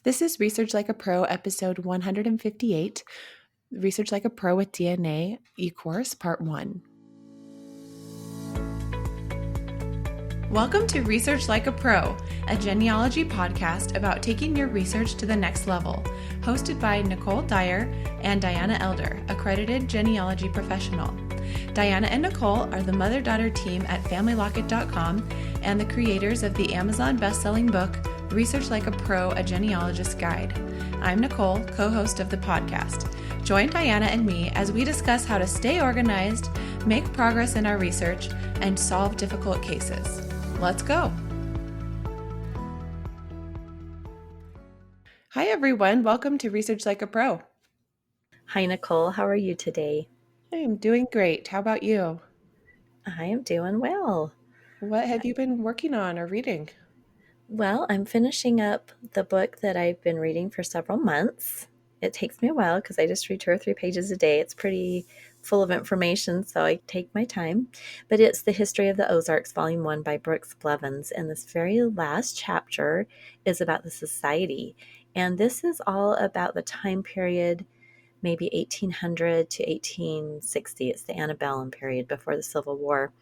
This is Research Like a Pro, episode 158, Research Like a Pro with DNA, eCourse, part 1. Welcome to Research Like a Pro, a genealogy podcast about taking your research to the next level, hosted by Nicole Dyer and Diana Elder, accredited genealogy professional. Diana and Nicole are the mother-daughter team at FamilyLocket.com and the creators of the Amazon best-selling book, Research Like a Pro, a Genealogist's Guide. I'm Nicole, co-host of the podcast. Join Diana and me as we discuss how to stay organized, make progress in our research, and solve difficult cases. Let's go. Hi, everyone. Welcome to Research Like a Pro. Hi, Nicole. How are you today? I am doing great. How about you? I am doing well. What have you been working on or reading? Well, I'm finishing up the book that I've been reading for several months. It takes me a while because I just read 2 or 3 pages a day. It's pretty full of information, so I take my time. But it's The History of the Ozarks, Volume 1 by Brooks Blevins. And this very last chapter is about the society. And this is all about the time period, maybe 1800 to 1860. It's the antebellum period before the Civil War.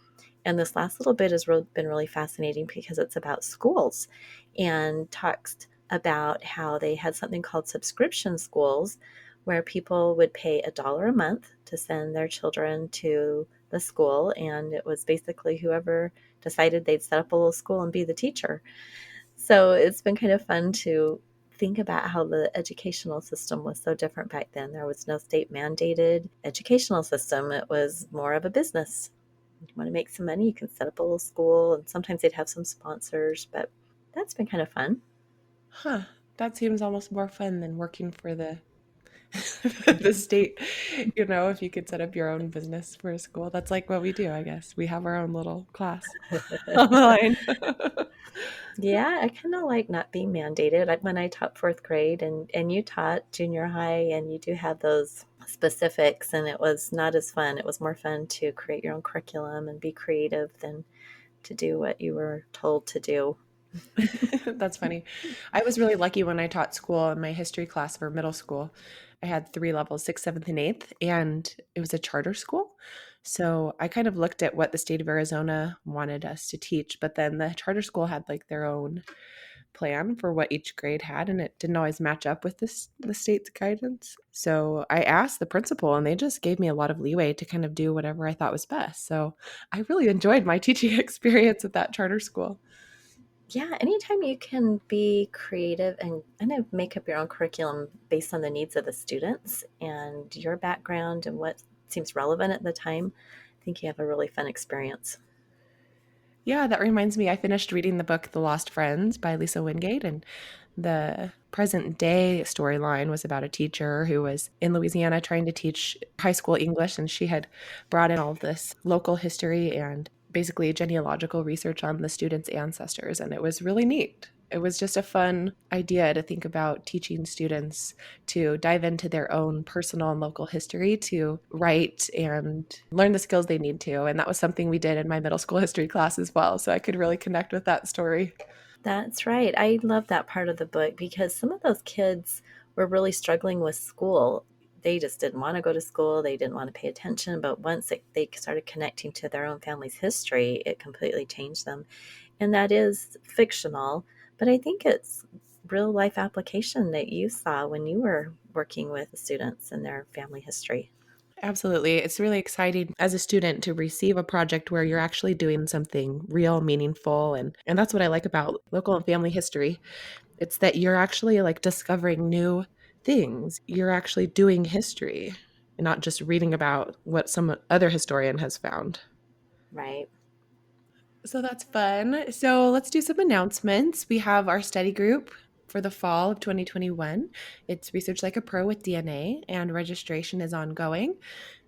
And this last little bit has been really fascinating because it's about schools and talks about how they had something called subscription schools where people would pay $1 a month to send their children to the school. And it was basically whoever decided they'd set up a little school and be the teacher. So it's been kind of fun to think about how the educational system was so different back then. There was no state mandated educational system. It was more of a business. You want to make some money, you can set up a little school, and sometimes they'd have some sponsors, but that's been kind of fun. Huh. That seems almost more fun than working for the the state. You know, if you could set up your own business for a school. That's like what we do, I guess. We have our own little class online. Yeah, I kind of like not being mandated. When I taught 4th grade and you taught junior high, and you do have those specifics, and it was not as fun. It was more fun to create your own curriculum and be creative than to do what you were told to do. That's funny. I was really lucky when I taught school in my history class for middle school. I had 3 levels, 6th, 7th, and 8th, and it was a charter school. So I kind of looked at what the state of Arizona wanted us to teach, but then the charter school had like their own plan for what each grade had, and it didn't always match up with the state's guidance. So I asked the principal, and they just gave me a lot of leeway to kind of do whatever I thought was best. So I really enjoyed my teaching experience at that charter school. Yeah, anytime you can be creative and kind of make up your own curriculum based on the needs of the students and your background and what seems relevant at the time, I think you have a really fun experience. Yeah, that reminds me, I finished reading the book The Lost Friends by Lisa Wingate, and the present day storyline was about a teacher who was in Louisiana trying to teach high school English, and she had brought in all this local history and basically genealogical research on the students' ancestors, and it was really neat. It was just a fun idea to think about teaching students to dive into their own personal and local history to write and learn the skills they need to. And that was something we did in my middle school history class as well. So I could really connect with that story. That's right. I love that part of the book because some of those kids were really struggling with school. They just didn't want to go to school. They didn't want to pay attention. But once they started connecting to their own family's history, it completely changed them. And that is fictional, but I think it's real life application that you saw when you were working with the students and their family history. Absolutely. It's really exciting as a student to receive a project where you're actually doing something real, meaningful. And that's what I like about local and family history. It's that you're actually like discovering new things. You're actually doing history and not just reading about what some other historian has found. Right. So that's fun. So let's do some announcements. We have our study group for the fall of 2021. It's Research Like a Pro with DNA, and registration is ongoing.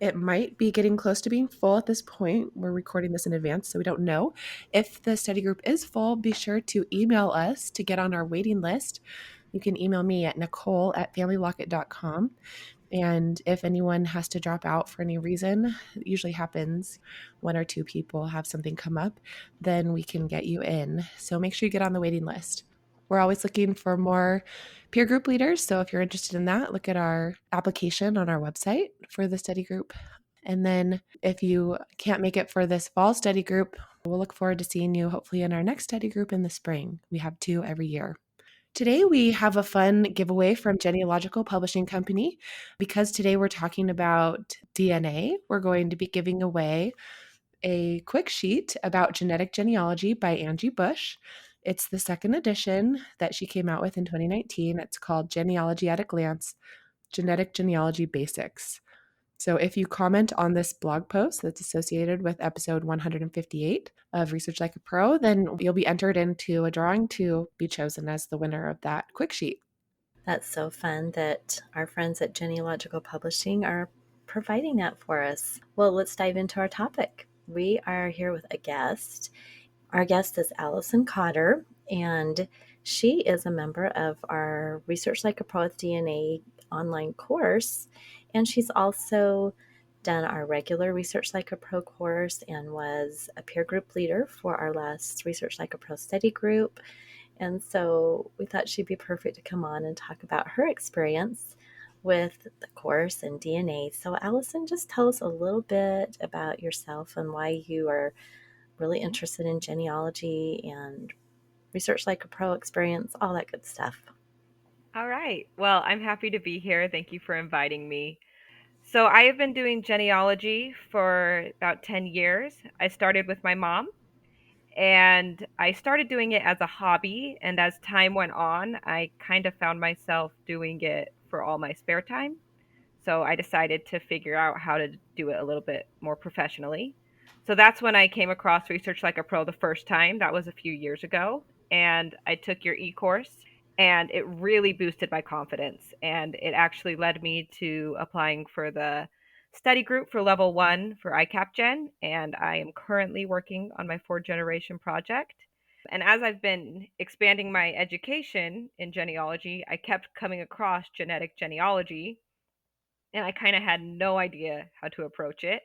It might be getting close to being full at this point. We're recording this in advance, so we don't know. If the study group is full, be sure to email us to get on our waiting list. You can email me at nicole@familylocket.com. And if anyone has to drop out for any reason, it usually happens, 1 or 2 people have something come up, then we can get you in. So make sure you get on the waiting list. We're always looking for more peer group leaders. So if you're interested in that, look at our application on our website for the study group. And then if you can't make it for this fall study group, we'll look forward to seeing you hopefully in our next study group in the spring. We have 2 every year. Today, we have a fun giveaway from Genealogical Publishing Company. Because today we're talking about DNA, we're going to be giving away a quick sheet about genetic genealogy by Angie Bush. It's the second edition that she came out with in 2019. It's called Genealogy at a Glance Genetic Genealogy Basics. So if you comment on this blog post that's associated with episode 158 of Research Like a Pro, then you'll be entered into a drawing to be chosen as the winner of that quick sheet. That's so fun that our friends at Genealogical Publishing are providing that for us. Well, let's dive into our topic. We are here with a guest. Our guest is Allison Kotter, and she is a member of our Research Like a Pro with DNA online course. And she's also done our regular Research Like a Pro course and was a peer group leader for our last Research Like a Pro study group. And so we thought she'd be perfect to come on and talk about her experience with the course and DNA. So, Allison, just tell us a little bit about yourself and why you are really interested in genealogy and Research Like a Pro experience, all that good stuff. All right. Well, I'm happy to be here. Thank you for inviting me. So, I have been doing genealogy for about 10 years. I started with my mom, and I started doing it as a hobby. And as time went on, I kind of found myself doing it for all my spare time. So, I decided to figure out how to do it a little bit more professionally. So, that's when I came across Research Like a Pro the first time. That was a few years ago. And I took your eCourse, and it really boosted my confidence. And it actually led me to applying for the study group for level 1 for ICAPGen. And I am currently working on my 4th generation project. And as I've been expanding my education in genealogy, I kept coming across genetic genealogy, and I kind of had no idea how to approach it.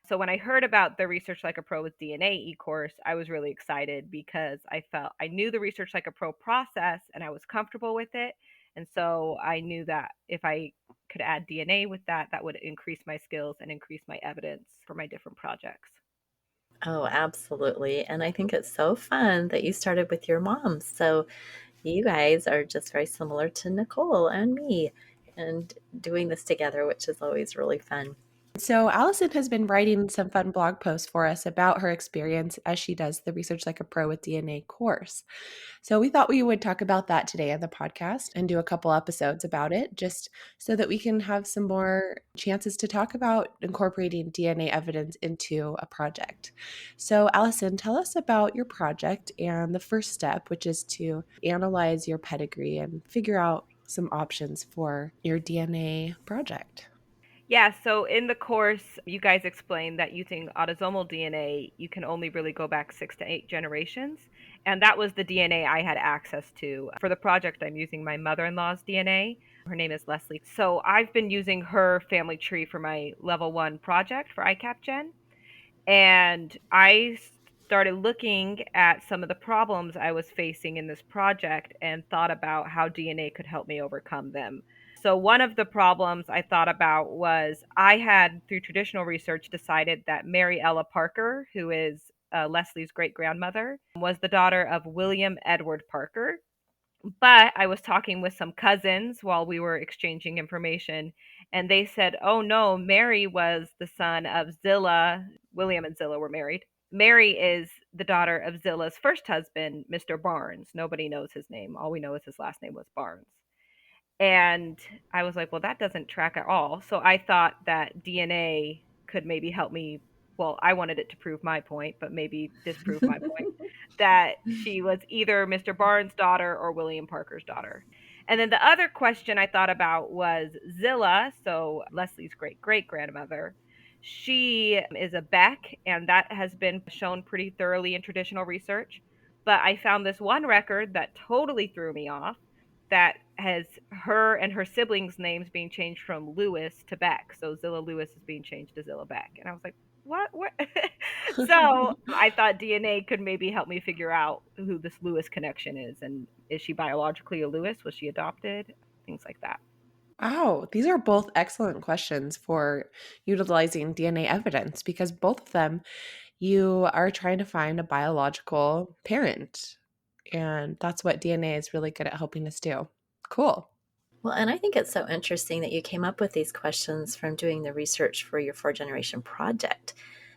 So when I heard about the Research Like a Pro with DNA e-course, I was really excited because I felt I knew the Research Like a Pro process and I was comfortable with it. And so I knew that if I could add DNA with that, that would increase my skills and increase my evidence for my different projects. Oh, absolutely. And I think it's so fun that you started with your mom. So you guys are just very similar to Nicole and me and doing this together, which is always really fun. So, Allison has been writing some fun blog posts for us about her experience as she does the Research Like a Pro with DNA course. So, we thought we would talk about that today on the podcast and do a couple episodes about it, just so that we can have some more chances to talk about incorporating DNA evidence into a project. So, Allison, tell us about your project and the first step, which is to analyze your pedigree and figure out some options for your DNA project. Yeah, so in the course, you guys explained that using autosomal DNA, you can only really go back 6 to 8 generations. And that was the DNA I had access to. For the project, I'm using my mother in law's DNA. Her name is Leslie. So I've been using her family tree for my level 1 project for ICAPGen. And I started looking at some of the problems I was facing in this project and thought about how DNA could help me overcome them. So, one of the problems I thought about was I had, through traditional research, decided that Mary Ella Parker, who is Leslie's great grandmother, was the daughter of William Edward Parker. But I was talking with some cousins while we were exchanging information, and they said, "Oh no, Mary was the son of Zillah. William and Zillah were married. Mary is the daughter of Zillah's first husband, Mr. Barnes. Nobody knows his name. All we know is his last name was Barnes." And I was like, well, that doesn't track at all. So I thought that DNA could maybe help me. Well, I wanted it to prove my point, but maybe disprove my point that she was either Mr. Barnes' daughter or William Parker's daughter. And then the other question I thought about was Zillah, so Leslie's great great grandmother. She is a Beck, and that has been shown pretty thoroughly in traditional research. But I found this one record that totally threw me off, that has her and her siblings' names being changed from Lewis to Beck. So Zillah Lewis is being changed to Zillah Beck. And I was like, What? So I thought DNA could maybe help me figure out who this Lewis connection is, and is she biologically a Lewis? Was she adopted? Things like that. Wow, these are both excellent questions for utilizing DNA evidence because both of them you are trying to find a biological parent. And that's what DNA is really good at helping us do. Cool. Well, and I think it's so interesting that you came up with these questions from doing the research for your 4 generation project.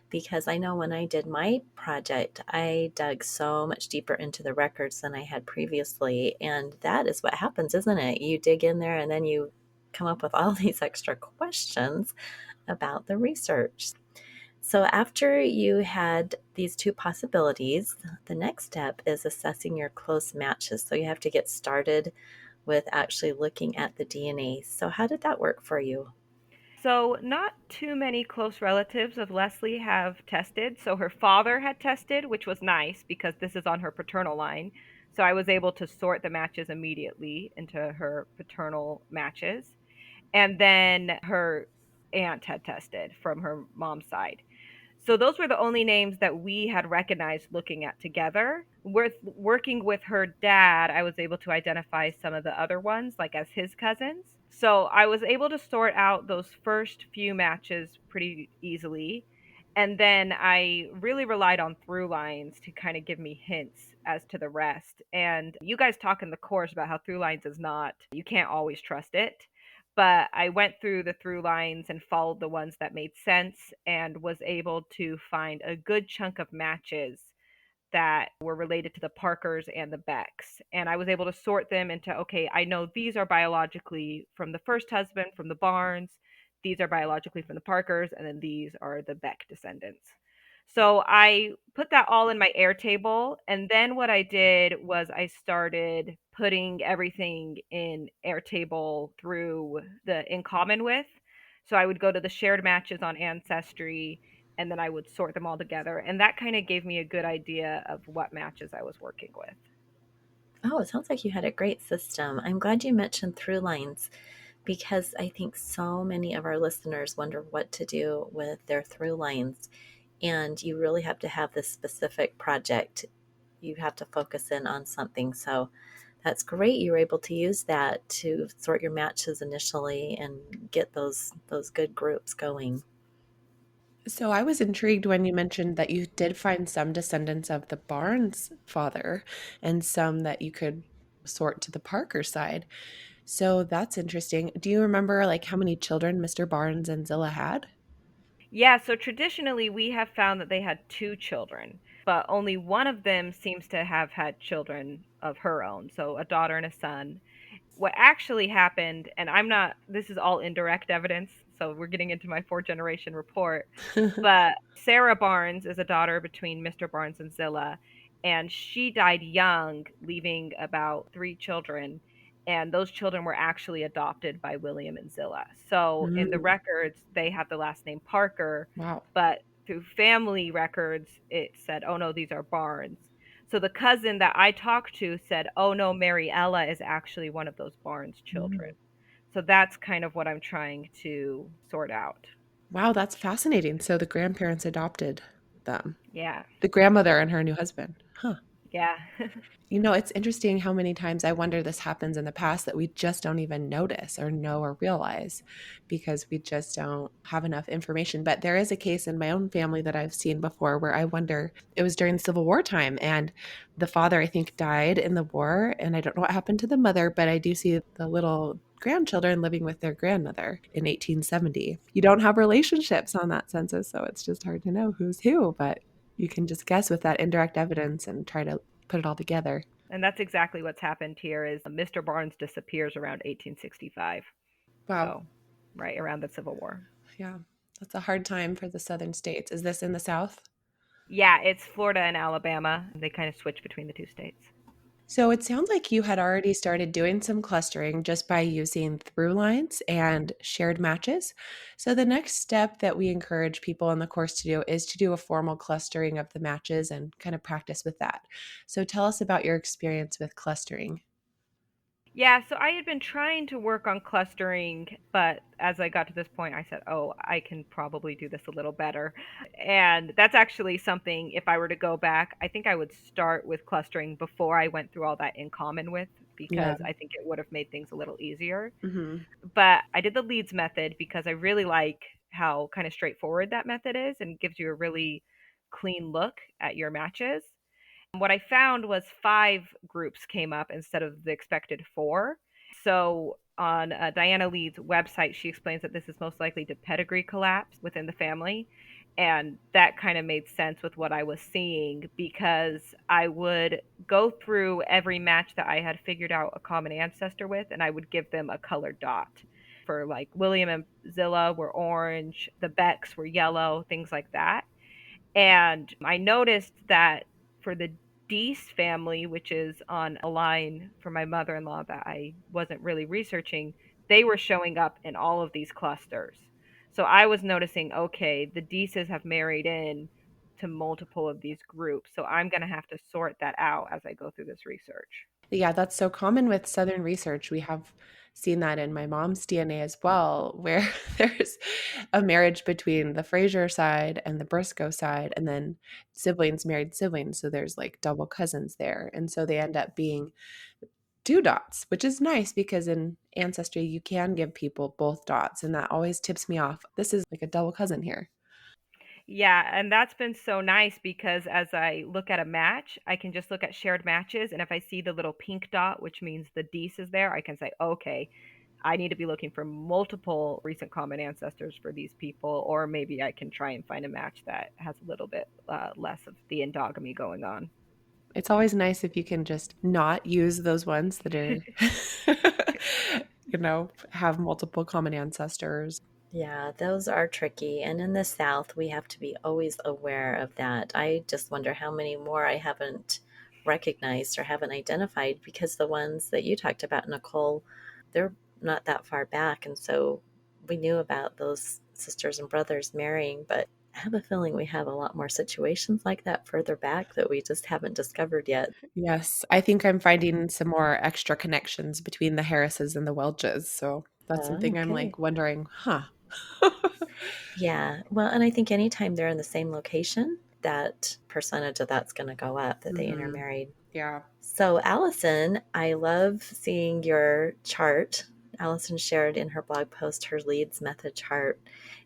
Because I know when I did my project, I dug so much deeper into the records than I had previously. And that is what happens, isn't it? You dig in there and then you come up with all these extra questions about the research. So, after you had these two possibilities, the next step is assessing your close matches. So, you have to get started with actually looking at the DNA. So, how did that work for you? So, not too many close relatives of Leslie have tested. So, her father had tested, which was nice because this is on her paternal line. So, I was able to sort the matches immediately into her paternal matches. And then her aunt had tested from her mom's side. So those were the only names that we had recognized looking at together. With working with her dad, I was able to identify some of the other ones, like as his cousins. So I was able to sort out those first few matches pretty easily. And then I really relied on through lines to kind of give me hints as to the rest. And you guys talk in the course about how through lines is not, you can't always trust it, but I went through the through lines and followed the ones that made sense and was able to find a good chunk of matches that were related to the Parkers and the Becks. And I was able to sort them into, okay, I know these are biologically from the first husband, from the Barnes, these are biologically from the Parkers, and then these are the Beck descendants. So I put that all in my Airtable. And then what I did was I started putting everything in Airtable through the in common with. So I would go to the shared matches on Ancestry and then I would sort them all together. And that kind of gave me a good idea of what matches I was working with. Oh, it sounds like you had a great system. I'm glad you mentioned through lines because I think so many of our listeners wonder what to do with their through lines. And you really have to have this specific project. You have to focus in on something. So that's great. You were able to use that to sort your matches initially and get those good groups going. So I was intrigued when you mentioned that you did find some descendants of the Barnes father and some that you could sort to the Parker side. So that's interesting. Do you remember like how many children Mr. Barnes and Zilla had? Yeah, so traditionally we have found that they had two children, but only one of them seems to have had children of her own, so a daughter and a son. What actually happened, and I'm not, this is all indirect evidence, so we're getting into my 4 generation report, but Sarah Barnes is a daughter between Mr. Barnes and Zilla, and she died young, leaving about 3 children. And those children were actually adopted by William and Zilla. So in the Mm, records, they have the last name Parker, wow. but through family records, it said, oh no, these are Barnes. So the cousin that I talked to said, oh no, Mariella is actually one of those Barnes children. Mm. So that's kind of what I'm trying to sort out. Wow, that's fascinating. So the grandparents adopted them. Yeah. The grandmother and her new husband. Huh. Yeah. You know, it's interesting how many times I wonder this happens in the past that we just don't even notice or know or realize because we just don't have enough information. But there is a case in my own family that I've seen before where I wonder it was during the Civil War time and the father, I think, died in the war. And I don't know what happened to the mother, but I do see the little grandchildren living with their grandmother in 1870. You don't have relationships on that census, so it's just hard to know who's who, but you can just guess with that indirect evidence and try to put it all together. And that's exactly what's happened here is Mr. Barnes disappears around 1865. Wow. So, right around the Civil War. Yeah. That's a hard time for the southern states. Is this in the South? Yeah, it's Florida and Alabama. They kind of switch between the two states. So it sounds like you had already started doing some clustering just by using through lines and shared matches. So the next step that we encourage people in the course to do is to do a formal clustering of the matches and kind of practice with that. So tell us about your experience with clustering. Yeah, so I had been trying to work on clustering, but as I got to this point, I said, oh, I can probably do this a little better. And that's actually something, if I were to go back, I think I would start with clustering before I went through all that in common with, Yeah. because I think it would have made things a little easier. Hmm. But I did the Leeds method because I really like how kind of straightforward that method is and gives you a really clean look at your matches. What I found was 5 groups came up instead of the expected 4. So on Diana Leeds' website, she explains that this is most likely to pedigree collapse within the family. And that kind of made sense with what I was seeing because I would go through every match that I had figured out a common ancestor with, and I would give them a colored dot. For like William and Zilla were orange, the Becks were yellow, things like that. And I noticed that for the Deese family, which is on a line for my mother in law that I wasn't really researching, they were showing up in all of these clusters. So I was noticing, okay, the Deeses have married in to multiple of these groups. So I'm going to have to sort that out as I go through this research. Yeah, that's so common with Southern research. We have seen that in my mom's DNA as well, where there's a marriage between the Fraser side and the Briscoe side, and then siblings married siblings. So there's like double cousins there. And so they end up being 2 dots, which is nice because in Ancestry, you can give people both dots. And that always tips me off. This is like a double cousin here. Yeah, and that's been so nice because as I look at a match, I can just look at shared matches. And if I see the little pink dot, which means the Dees is there, I can say, okay, I need to be looking for multiple recent common ancestors for these people, or maybe I can try and find a match that has a little bit less of the endogamy going on. It's always nice if you can just not use those ones that are, have multiple common ancestors. Yeah, those are tricky. And in the South, we have to be always aware of that. I just wonder how many more I haven't recognized or haven't identified because the ones that you talked about, Nicole, they're not that far back. And so we knew about those sisters and brothers marrying, but I have a feeling we have a lot more situations like that further back that we just haven't discovered yet. Yes, I think I'm finding some more extra connections between the Harrises and the Welches. So that's something I'm Okay. like wondering, huh? Yeah. Well, and I think anytime they're in the same location, that percentage of that's going to go up that they Hmm. intermarried. Yeah. So, Allison, I love seeing your chart. Allison shared in her blog post her Leeds Method chart.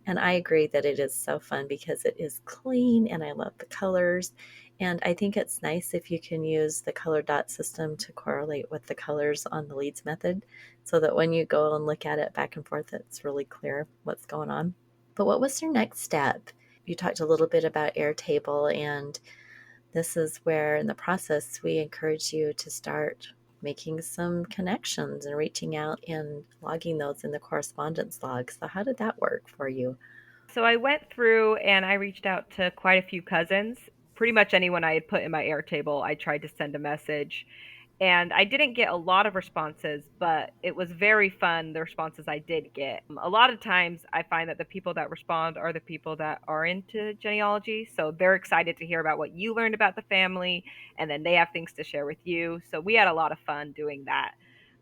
And I agree that it is so fun because it is clean and I love the colors. And I think it's nice if you can use the color dot system to correlate with the colors on the Leeds Method so that when you go and look at it back and forth, it's really clear what's going on. But what was your next step? You talked a little bit about Airtable, and this is where in the process we encourage you to start making some connections and reaching out and logging those in the correspondence log. So, how did that work for you? So I went through and I reached out to quite a few cousins. Pretty much anyone I had put in my Airtable, I tried to send a message. And I didn't get a lot of responses, but it was very fun, the responses I did get. A lot of times I find that the people that respond are the people that are into genealogy. So they're excited to hear about what you learned about the family, and then they have things to share with you. So we had a lot of fun doing that.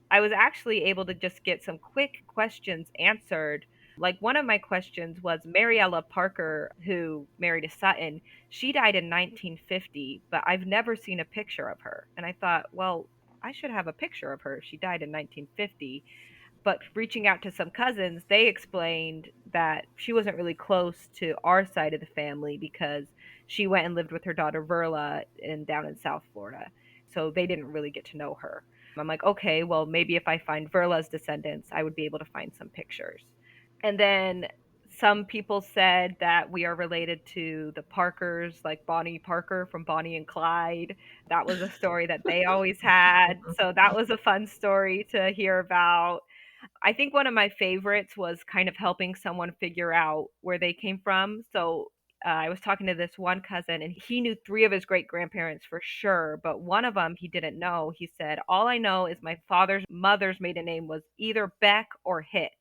I was actually able to just get some quick questions answered. Like one of my questions was Mariella Parker, who married a Sutton. She died in 1950, but I've never seen a picture of her. And I thought, well, I should have a picture of her. She died in 1950. But reaching out to some cousins, they explained that she wasn't really close to our side of the family because she went and lived with her daughter Verla down in South Florida. So they didn't really get to know her. I'm like, okay, well, maybe if I find Verla's descendants, I would be able to find some pictures. And then some people said that we are related to the Parkers, like Bonnie Parker from Bonnie and Clyde. That was a story that they always had. So that was a fun story to hear about. I think one of my favorites was kind of helping someone figure out where they came from. So I was talking to this one cousin, and he knew 3 of his great grandparents for sure, but one of them he didn't know. He said, all I know is my father's mother's maiden name was either Beck or Hitt.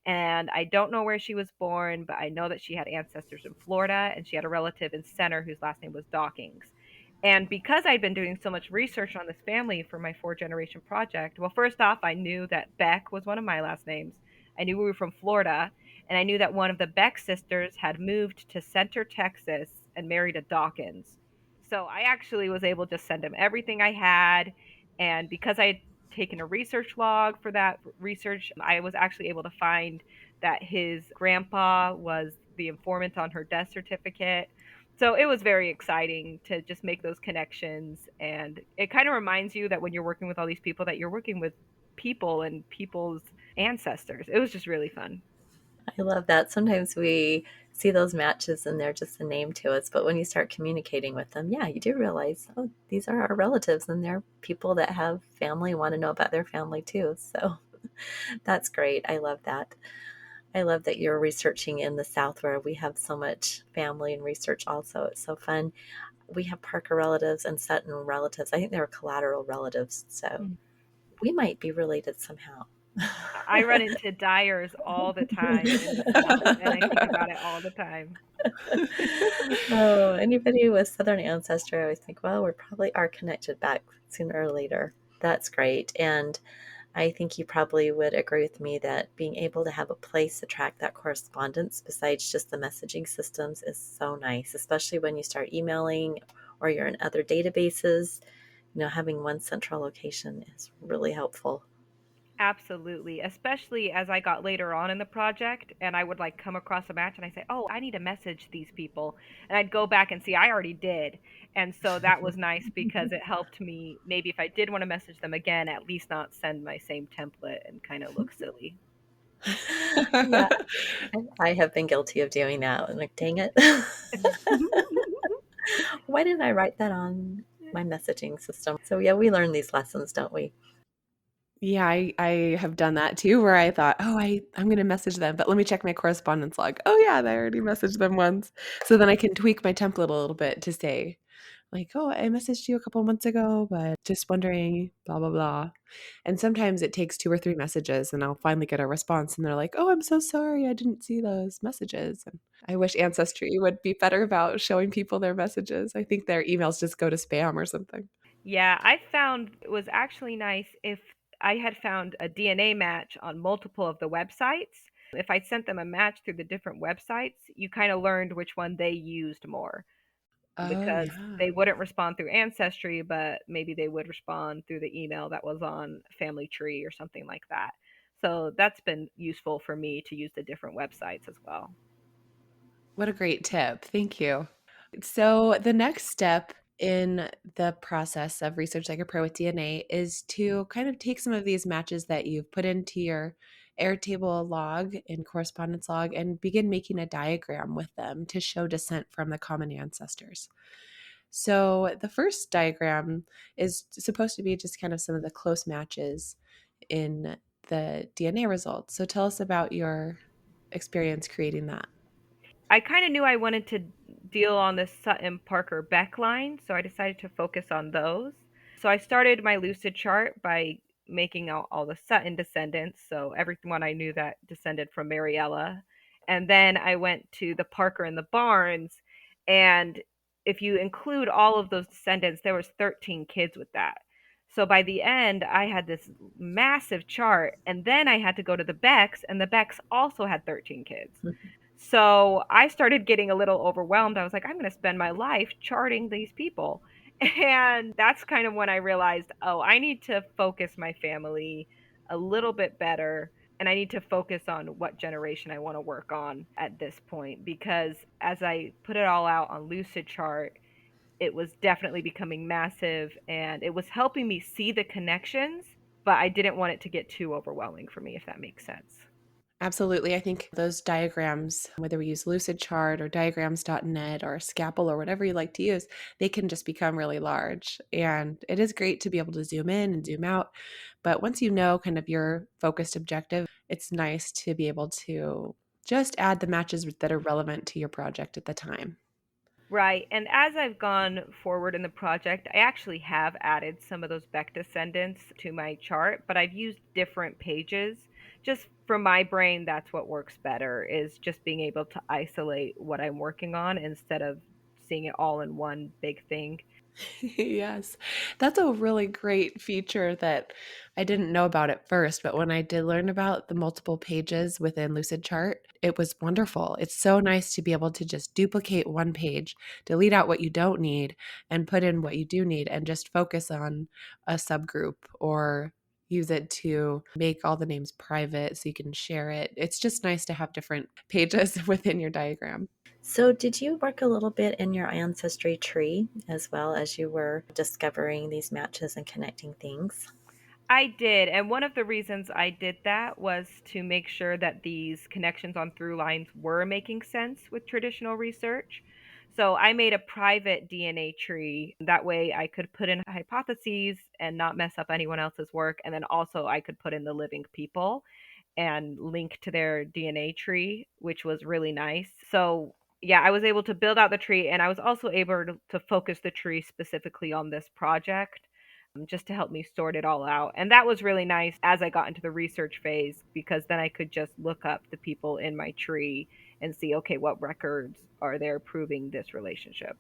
And I don't know where she was born, but I know that she had ancestors in Florida, and she had a relative in Center whose last name was Dawkins. And because I'd been doing so much research on this family for my 4 generation project, well, first off, I knew that Beck was one of my last names. I knew we were from Florida, and I knew that one of the Beck sisters had moved to Center, Texas, and married a Dawkins. So I actually was able to send him everything I had. And because I had taken a research log for that research, I was actually able to find that his grandpa was the informant on her death certificate. So it was very exciting to just make those connections, and it kind of reminds you that when you're working with all these people that you're working with people and people's ancestors. It was just really fun. I love that. Sometimes we see those matches and they're just a name to us, but when you start communicating with them, yeah, you do realize, oh, these are our relatives and they're people that have family, want to know about their family too. So that's great. I love that. I love that you're researching in the South where we have so much family and research also. It's so fun. We have Parker relatives and Sutton relatives. I think they were collateral relatives. So Mm. we might be related somehow. I run into dyers all the time in the South, and I think about it all the time. Oh, anybody with Southern ancestry, I always think, well, we probably are connected back sooner or later. That's great. And I think you probably would agree with me that being able to have a place to track that correspondence besides just the messaging systems is so nice, especially when you start emailing or you're in other databases. Having one central location is really helpful. Absolutely, especially as I got later on in the project and I would like come across a match and I say, "Oh, I need to message these people." And I'd go back and see I already did. And so that was nice because it helped me maybe if I did want to message them again, at least not send my same template and kind of look silly. Yeah, I have been guilty of doing that. I'm like, dang it. Why didn't I write that on my messaging system? So, yeah, we learn these lessons, don't we? Yeah, I have done that too, where I thought, "Oh, I'm gonna message them, but let me check my correspondence log. Oh, yeah, I already messaged them once." So then I can tweak my template a little bit to say, like, "Oh, I messaged you a couple months ago, but just wondering, blah, blah, blah." And sometimes it takes 2 or 3 messages, and I'll finally get a response, and they're like, "Oh, I'm so sorry, I didn't see those messages." And I wish Ancestry would be better about showing people their messages. I think their emails just go to spam or something. Yeah, I found it was actually nice if I had found a DNA match on multiple of the websites. If I sent them a match through the different websites, you kind of learned which one they used more Oh, because yeah. they wouldn't respond through Ancestry, but maybe they would respond through the email that was on Family Tree or something like that. So that's been useful for me to use the different websites as well. What a great tip. Thank you. So, the next step in the process of Research Like a Pro with DNA is to kind of take some of these matches that you've put into your Airtable log and correspondence log and begin making a diagram with them to show descent from the common ancestors. So, the first diagram is supposed to be just kind of some of the close matches in the DNA results. So, tell us about your experience creating that. I kind of knew I wanted to deal on the Sutton Parker Beck line, so I decided to focus on those. So I started my lucid chart by making out all the Sutton descendants, so everyone I knew that descended from Mariella. And then I went to the Parker and the Barnes, and if you include all of those descendants, there was 13 kids with that. So by the end, I had this massive chart, and then I had to go to the Becks, and the Becks also had 13 kids. So I started getting a little overwhelmed. I was like, I'm going to spend my life charting these people. And that's kind of when I realized, oh, I need to focus my family a little bit better. And I need to focus on what generation I want to work on at this point. Because as I put it all out on Lucid Chart, it was definitely becoming massive and it was helping me see the connections, but I didn't want it to get too overwhelming for me, if that makes sense. Absolutely. I think those diagrams, whether we use Lucidchart or diagrams.net or Scapple or whatever you like to use, they can just become really large. And it is great to be able to zoom in and zoom out. But once you know kind of your focused objective, it's nice to be able to just add the matches that are relevant to your project at the time. Right. And as I've gone forward in the project, I actually have added some of those Beck descendants to my chart, but I've used different pages. Just for my brain, that's what works better is just being able to isolate what I'm working on instead of seeing it all in one big thing. Yes, that's a really great feature that I didn't know about at first, but when I did learn about the multiple pages within Lucid Chart, it was wonderful. It's so nice to be able to just duplicate one page, delete out what you don't need, and put in what you do need, and just focus on a subgroup or use it to make all the names private so you can share it. It's just nice to have different pages within your diagram. So, did you work a little bit in your ancestry tree as well as you were discovering these matches and connecting things? I did, and one of the reasons I did that was to make sure that these connections on through lines were making sense with traditional research. So I made a private DNA tree. That way I could put in hypotheses and not mess up anyone else's work. And then also I could put in the living people and link to their DNA tree, which was really nice. So yeah, I was able to build out the tree, and I was also able to focus the tree specifically on this project, just to help me sort it all out. And that was really nice as I got into the research phase, because then I could just look up the people in my tree and see, okay, what records are there proving this relationship.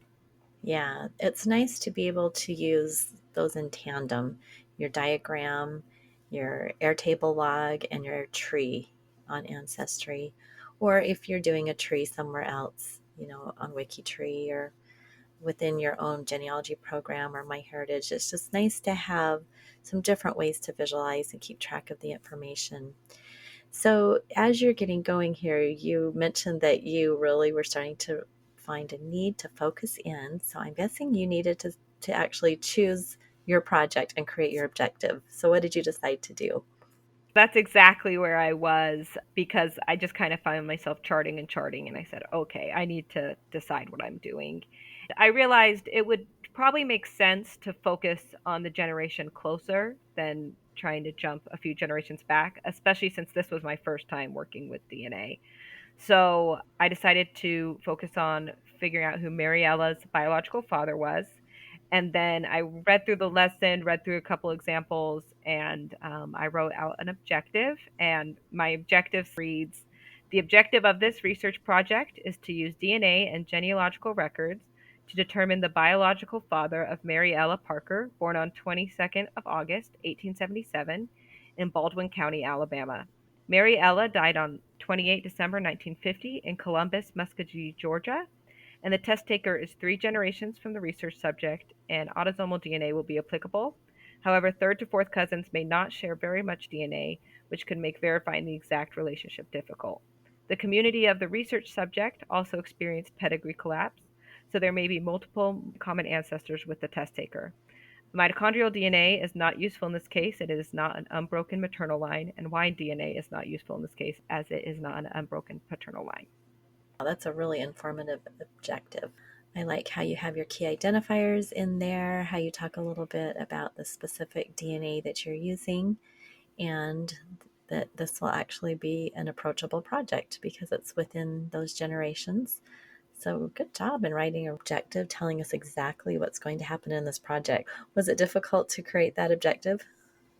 Yeah, it's nice to be able to use those in tandem, your diagram, your Airtable log, and your tree on Ancestry. Or if you're doing a tree somewhere else, on WikiTree or within your own genealogy program or MyHeritage, it's just nice to have some different ways to visualize and keep track of the information. So, as you're getting going here, you mentioned that you really were starting to find a need to focus in. So, I'm guessing you needed to actually choose your project and create your objective. So, what did you decide to do? That's exactly where I was, because I just kind of found myself charting and charting, and I said, okay, I need to decide what I'm doing. I realized it would probably make sense to focus on the generation closer than trying to jump a few generations back, especially since this was my first time working with DNA. So I decided to focus on figuring out who Mariella's biological father was. And then I read through the lesson, read through a couple examples, and I wrote out an objective. And my objective reads: the objective of this research project is to use DNA and genealogical records to determine the biological father of Mariella Parker, born on 22nd of August, 1877, in Baldwin County, Alabama. Mariella died on 28 December 1950 in Columbus, Muskogee, Georgia, and the test taker is 3 generations from the research subject, and autosomal DNA will be applicable. However, third to fourth cousins may not share very much DNA, which could make verifying the exact relationship difficult. The community of the research subject also experienced pedigree collapse, so there may be multiple common ancestors with the test taker. Mitochondrial DNA is not useful in this case. It is not an unbroken maternal line, and Y DNA is not useful in this case, as it is not an unbroken paternal line. That's a really informative objective. I like how you have your key identifiers in there, how you talk a little bit about the specific DNA that you're using, and that this will actually be an approachable project because it's within those generations. So good job in writing an objective, telling us exactly what's going to happen in this project. Was it difficult to create that objective?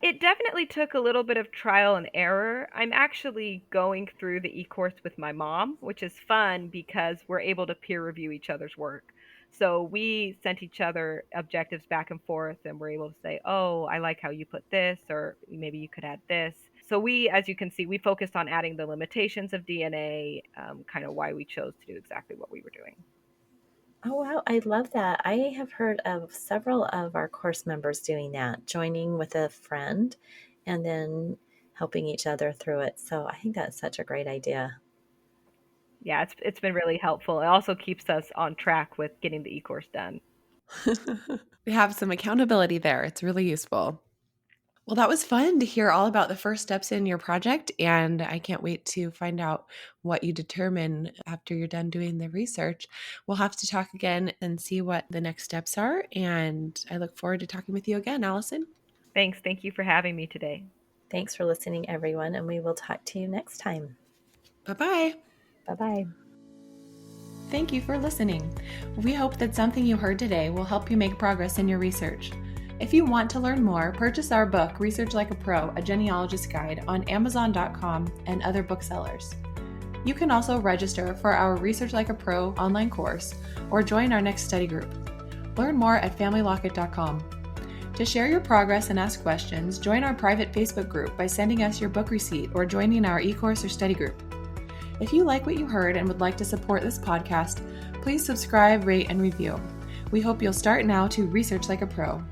It definitely took a little bit of trial and error. I'm actually going through the eCourse with my mom, which is fun because we're able to peer review each other's work. So we sent each other objectives back and forth, and we're able to say, oh, I like how you put this, or maybe you could add this. So we, as you can see, we focused on adding the limitations of DNA, kind of why we chose to do exactly what we were doing. Oh, wow. I love that. I have heard of several of our course members doing that, joining with a friend and then helping each other through it. So I think that's such a great idea. Yeah, it's been really helpful. It also keeps us on track with getting the eCourse done. We have some accountability there. It's really useful. Well, that was fun to hear all about the first steps in your project, and I can't wait to find out what you determine after you're done doing the research. We'll have to talk again and see what the next steps are, and I look forward to talking with you again, Allison. Thanks. Thank you for having me today. Thanks for listening, everyone, and we will talk to you next time. Bye-bye. Bye bye. Thank you for listening. We hope that something you heard today will help you make progress in your research. If you want to learn more, purchase our book, Research Like a Pro, A Genealogist Guide, on Amazon.com and other booksellers. You can also register for our Research Like a Pro online course or join our next study group. Learn more at familylocket.com. To share your progress and ask questions, join our private Facebook group by sending us your book receipt or joining our eCourse or study group. If you like what you heard and would like to support this podcast, please subscribe, rate, and review. We hope you'll start now to research like a pro.